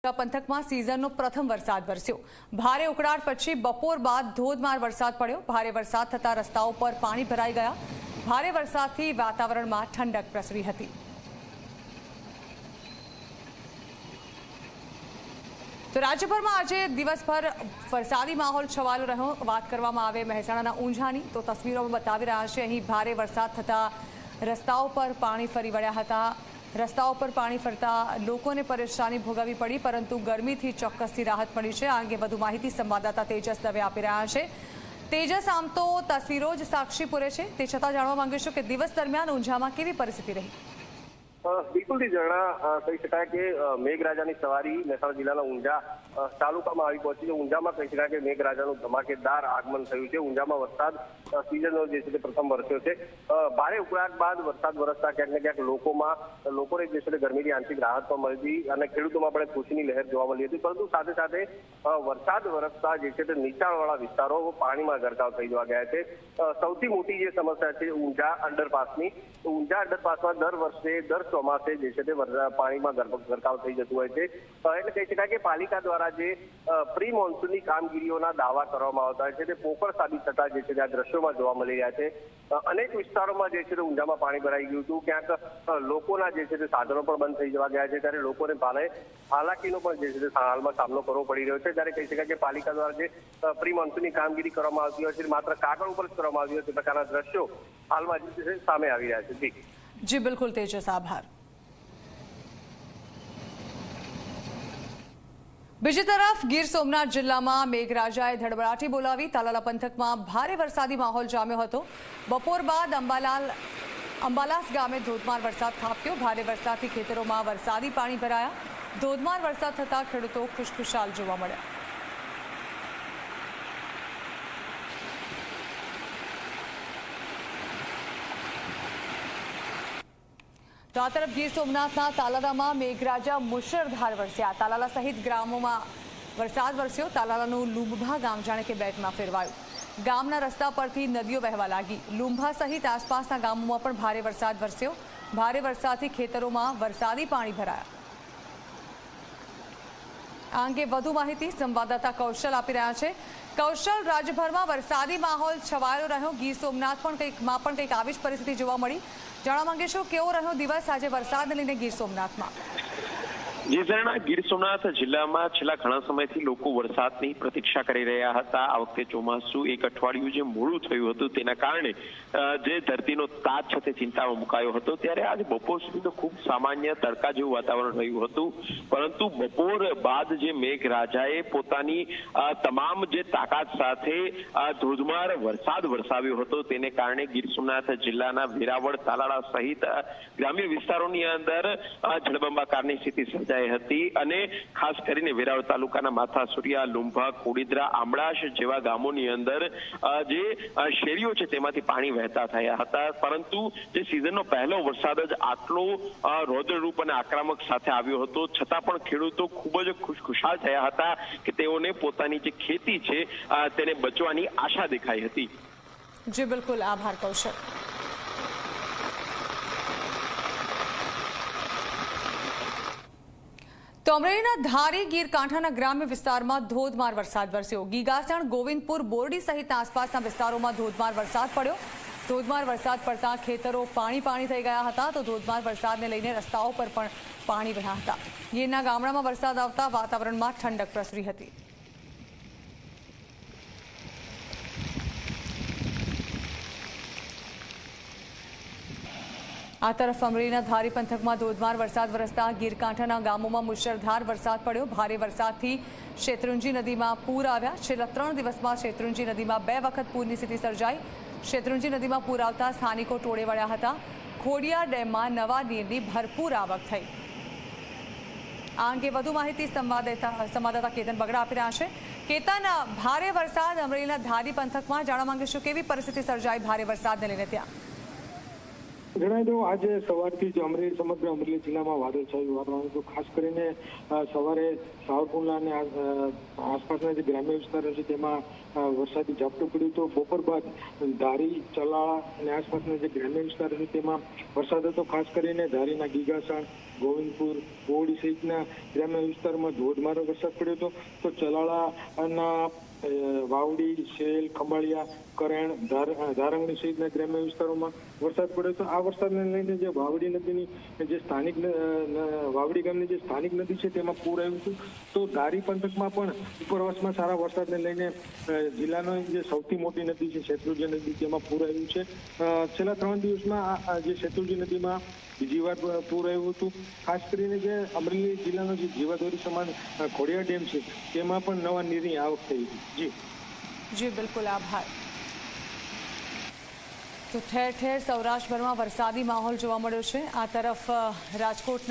પંથકમાં સિઝનનો પ્રથમ વરસાદ વરસ્યો। ભારે ઉકળાટ પછી બપોર બાદ ધોધમાર વરસાદ પડ્યો। ભારે વરસાદ થતા રસ્તાઓ પર પાણી ભરાઈ ગયા। ભારે વરસાદથી વાતાવરણમાં ઠંડક પ્રસરી હતી। તો રાજ્યભરમાં આજે દિવસભર વરસાદી માહોલ છવાયેલો રહ્યો। વાત કરવામાં આવે મહેસાણાના ઊંઝાની તો તસવીરોમાં બતાવી રહ્યા છે। અહીં ભારે વરસાદ થતા રસ્તાઓ પર પાણી ફરી વળ્યા હતા। રસ્તાઓ પર પાણી ફરતા લોકોને પરેશાની ભોગવવી પડી, પરંતુ ગરમીથી ચોક્કસથી રાહત મળી છે। આ અંગે વધુ માહિતી સંવાદદાતા તેજસ દવે આપી રહ્યા છે। તેજસ, આમ તો તસવીરો જ સાક્ષી પૂરે છે, તે છતાં જાણવા માંગીશું કે દિવસ દરમિયાન ઊંઝામાં કેવી પરિસ્થિતિ રહી? બિલકુલ ઝરણા, કહી શકાય કે મેઘરાજાની સવારી મહેસાણા જિલ્લાના ઊંઝા તાલુકામાં આવી પહોંચી છે। ઊંઝામાં કહી શકાય કે મેઘરાજાનું ધમાકેદાર આગમન થયું છે। ઊંઝામાં વરસાદ સિઝનનો જે છે તે પ્રથમ વરસ્યો છે। ભારે ઉકળાટ બાદ વરસાદ વરસતા ક્યાંક ને ક્યાંક લોકોને જે છે ગરમીની આંશિક રાહત પણ મળી અને ખેડૂતોમાં પણ ખુશીની લહેર જોવા મળી હતી। પરંતુ સાથે સાથે વરસાદ વરસતા જે છે તે નીચાણવાળા વિસ્તારો પાણીમાં ગરકાવ થઈ જવા ગયા છે। સૌથી મોટી જે સમસ્યા છે ઊંઝા અંડરપાસની। ઊંઝા અંડરપાસમાં દર વર્ષે દર ચોમાસે જે છે તે પાણીમાં ગરકાવ થઈ જતું હોય છે। એટલે કહી શકાય કે પાલિકા દ્વારા જે પ્રી મોન્સૂનની કામગીરીઓના દાવા કરવામાં આવતા હોય છે તે પોકળ સાબિત થતા જે છે તે આ દ્રશ્યોમાં જોવા મળી રહ્યા છે। અનેક વિસ્તારોમાં જે છે તે ઊંઝામાં પાણી ભરાઈ ગયું હતું। ક્યાંક લોકોના જે છે તે સાધનો પણ બંધ થઈ જવા ગયા છે, ત્યારે લોકોને હાલાકીનો પણ જે છે તે હાલમાં સામનો કરવો પડી રહ્યો છે। ત્યારે કહી શકાય કે પાલિકા દ્વારા જે પ્રી મોન્સૂનની કામગીરી કરવામાં આવતી હોય છે માત્ર કાગળ ઉપર જ કરવામાં આવતી હોય તે પ્રકારના દ્રશ્યો હાલમાં જે છે સામે આવી રહ્યા છે। જી બિલકુલ તેજસ, આભાર। બીજી તરફ ગીર સોમનાથ જિલ્લામાં મેઘરાજાએ ધડબડાટી બોલાવી। તાલાલા પંથકમાં ભારે વરસાદી માહોલ જામ્યો હતો। બપોર બાદ અંબાલાસ ગામે ધોધમાર વરસાદ ખાબક્યો। ભારે વરસાદથી ખેતરોમાં વરસાદી પાણી ભરાયા। ધોધમાર વરસાદ થતા ખેડૂતો ખુશખુશાલ જોવા મળ્યા। તો આ તરફ ગીર સોમનાથના તાલાલામાં મેઘરાજા મુશળધાર વરસ્યા। તાલાલા સહિત ગ્રામોમાં વરસાદ વરસ્યો। તાલાલાનું લુંભા ગામ જાણે કે બેટમાં ફેરવાયું। ગામના રસ્તા પરથી નદીઓ વહેવા લાગી। લુંભા સહિત આસપાસના ગામોમાં પણ ભારે વરસાદ વરસ્યો। ભારે વરસાદથી ખેતરોમાં વરસાદી પાણી ભરાયા। આ અંગે વધુ માહિતી સંવાદદાતા કૌશલ આપી રહ્યા છે। કૌશલ, રાજ્યભરમાં વરસાદી માહોલ છવાયેલો રહ્યો। ગીર સોમનાથમાં પણ કંઈક આવી જ પરિસ્થિતિ જોવા મળી। જાણવા માંગીશું કેવો રહ્યો દિવસ આજે વરસાદને લઈને ગીર સોમનાથમાં? જી ઝરણા, ગીર સોમનાથ જિલ્લામાં છેલ્લા ઘણા સમયથી લોકો વરસાદની પ્રતીક્ષા કરી રહ્યા હતા। આ વખતે ચોમાસું એક અઠવાડિયું જે મોડું થયું હતું તેના કારણે જે ધરતીનો તાજ છે તે ચિંતામાં મુકાયો હતો। ત્યારે આજે બપોર સુધી તો ખૂબ સામાન્ય તડકા જેવું વાતાવરણ રહ્યું હતું, પરંતુ બપોર બાદ જે મેઘરાજાએ પોતાની તમામ જે તાકાત સાથે ધોધમાર વરસાદ વરસાવ્યો હતો તેને કારણે ગીર સોમનાથ જિલ્લાના વેરાવળ, તાલાળા સહિત ગ્રામ્ય વિસ્તારોની અંદર જળબંબાકારની સ્થિતિ સર્જાઈ હતી અને ખાસ કરીને વેરાવળ તાલુકાના માથાસુરિયા, લુંભા, કોડીદરા, આમળાશ જેવા ગામોની અંદર જે શેરીઓ છે તેમાંથી પાણી વહેતા થયા હતા। પરંતુ જે સિઝનનો પહેલો વરસાદ જ આટલો રૌદ્રરૂપ અને આક્રમક સાથે આવ્યો હતો, છતાં પણ ખેડૂતો ખૂબ જ ખુશખુશાલ થયા હતા કે તેઓને પોતાની જે ખેતી છે તેને બચવાની આશા દેખાઈ હતી। જી બિલકુલ, આભાર કૌશલ। તો અમરેલીના ધારી ગીર કાંઠાના ગ્રામ્ય વિસ્તારમાં ધોધમાર વરસાદ વરસ્યો। ગીગાસણ, ગોવિંદપુર, બોરડી સહિત આસપાસના વિસ્તારોમાં ધોધમાર વરસાદ પડ્યો। ધોધમાર વરસાદ પડતા ખેતરો પાણી થઈ ગયા હતા। તો ધોધમાર વરસાદને લઈને રસ્તાઓ પર પણ પાણી વહ્યા હતા। ગીરના ગામડામાં વરસાદ આવતા વાતાવરણમાં ઠંડક પ્રસરી હતી। આ તરફ અમરેલીના ધારી પંથકમાં ધોધમાર વરસાદ વરસતા ગીરકાંઠાના ગામોમાં મુશળધાર વરસાદ પડ્યો। ભારે વરસાદથી શેત્રુંજી નદીમાં પૂર આવ્યા। છેલ્લા 3 દિવસમાં શેત્રુંજી નદીમાં 2 વખત પૂરની સ્થિતિ સર્જાઈ। શેત્રુંજી નદીમાં પૂર આવતા સ્થાનિકો ટોળે વળ્યા હતા। ખોડિયાર ડેમમાં નવા નીરની ભરપૂર આવક થઈ। આ અંગે વધુ માહિતી સંવાદદાતા કેતન બગડા આપી રહ્યા છે। કેતન, ભારે વરસાદ અમરેલીના ધારી પંથકમાં, જાણવા માંગીશું કેવી પરિસ્થિતિ સર્જાઈ ભારે વરસાદને લઈને ત્યાં? જણાવી દઉં, આજે સવારથી જ સમગ્ર અમરેલી જિલ્લામાં વાદળછાયું વાતાવરણ હતું। ખાસ કરીને સવારે સાવરકુંડલા અને આસપાસના જે ગ્રામ્ય વિસ્તારો છે તેમાં વરસાદી ઝાપટું પડ્યું હતું। બપોર બાદ ધારી, ચલાળા અને આસપાસના જે ગ્રામ્ય વિસ્તારો છે તેમાં વરસાદ હતો। ખાસ કરીને ધારીના ગીગાસણ, ગોવિંદપુર, બોડી સહિતના ગ્રામ્ય વિસ્તારમાં ધોધમાર વરસાદ પડ્યો હતો. તો ચલાળાના વાવડી, શેલ, ખંભાળિયા, કરેણ, ધારંગણી સહિતના ગ્રામ્ય વિસ્તારોમાં વરસાદ પડ્યો હતો. આ વરસાદને લઈને જે વાવડી નદીની જે સ્થાનિક વાવડી ગામની જે સ્થાનિક નદી છે તેમાં પૂર આવ્યું હતું. તો ધારી પંથકમાં પણ ઉપરવાસમાં સારા વરસાદને લઈને જિલ્લાનો જે સૌથી મોટી નદી છે શેત્રુંજી નદી તેમાં પૂર આવ્યું છે. છેલ્લા 3 દિવસમાં આ જે શેત્રુંજી નદીમાં બીજી વાર પૂર આવ્યું હતું. ખાસ કરીને જે અમરેલી જિલ્લાનો જે જીવાદોરી સમાન ખોડિયાર ડેમ છે તેમાં પણ નવા નીરની આવક થઈ હતી. જી બિલકુલ, આભાર. તો ઠેર ઠેર સૌરાષ્ટ્રભરમાં વરસાદી માહોલ જોવા મળ્યો છે. આ તરફ રાજકોટના